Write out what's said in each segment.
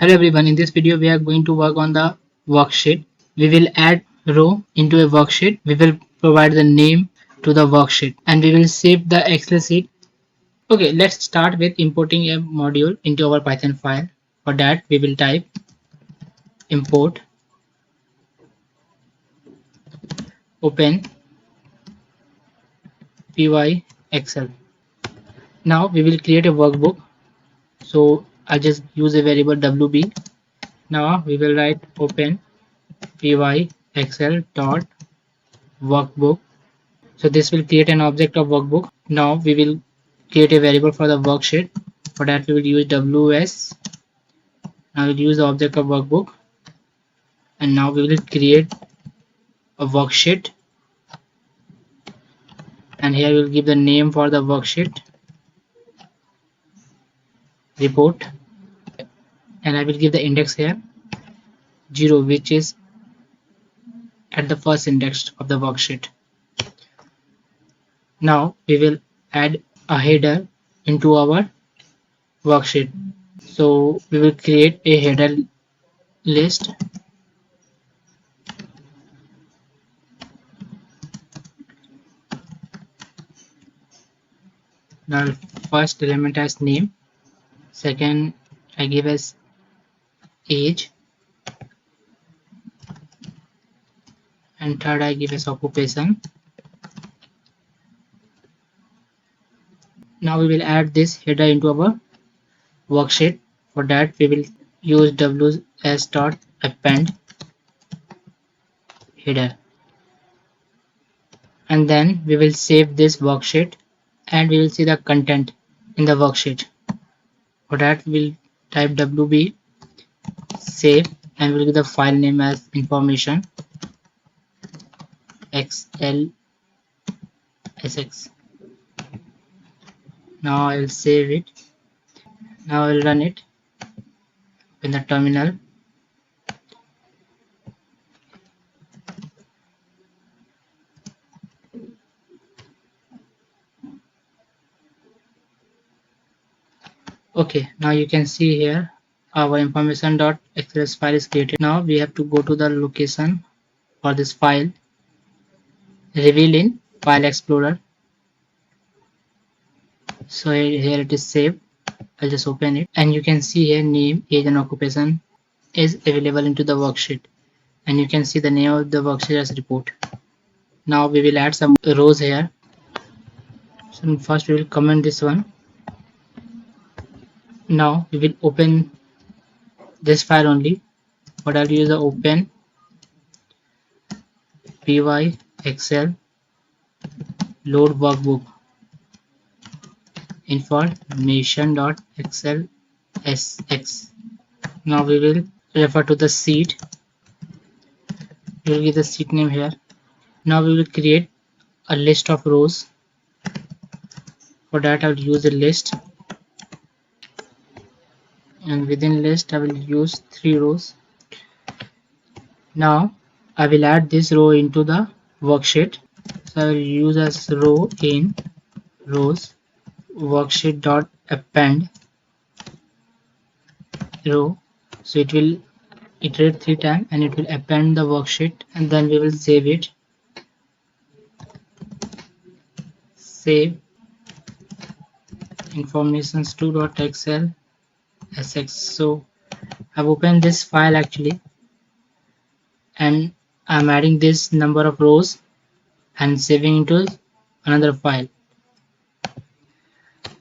Hello everyone, in this video we are going to work on the worksheet. We will add row into a worksheet. We will provide the name to the worksheet and we will save the Excel sheet. Okay, let's start with importing a module into our Python file. For that we will type import open pyxl. Now we will create a workbook. So I'll just use a variable wb. Now we will write open pyxl.Workbook. So this will create an object of workbook. Now we will create a variable for the worksheet. For that we will use ws. Now we'll use the object of workbook, and now we will create a worksheet, and here we will give the name for the worksheet report, and I will give the index here 0, which is at the first index of the worksheet. Now we will add a header into our worksheet. So we will create a header list. Now first element as name, second I give as age, and third I give as occupation. Now we will add this header into our worksheet. For that we will use ws.append header, and then we will save this worksheet and we will see the content in the worksheet. For that we will type wb save and we'll give the file name as information xlsx. Now I will save it. Now I will run it in the terminal. Okay, now you can see here our information.xls file is created. Now we have to go to the location for this file, reveal in file explorer. So here it is saved. I'll just open it, and you can see here name, age and occupation is available into the worksheet, and you can see the name of the worksheet as report. Now we will add some rows here. So first we will comment this one. Now we will open this file only, but I'll use the open pyxl load workbook information.xlsx. Now we will refer to the sheet. We will give the sheet name here. Now we will create a list of rows. For that I will use a list, and within list I will use 3 rows. Now I will add this row into the worksheet. So I will use as row in rows worksheet.append row. So it will iterate 3 times and it will append the worksheet, and then we will save it. Save informations2.xlsx. So I've opened this file actually, and I'm adding this number of rows and saving into another file.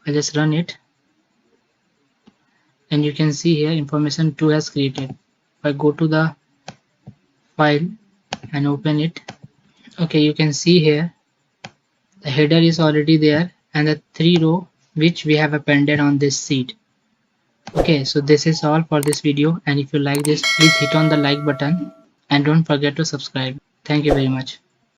I just run it, and you can see here information 2 has created. If I go to the file and open it, okay, you can see here the header is already there and the 3 row which we have appended on this sheet. Okay, so this is all for this video, and if you like this, please hit on the like button and don't forget to subscribe. Thank you very much.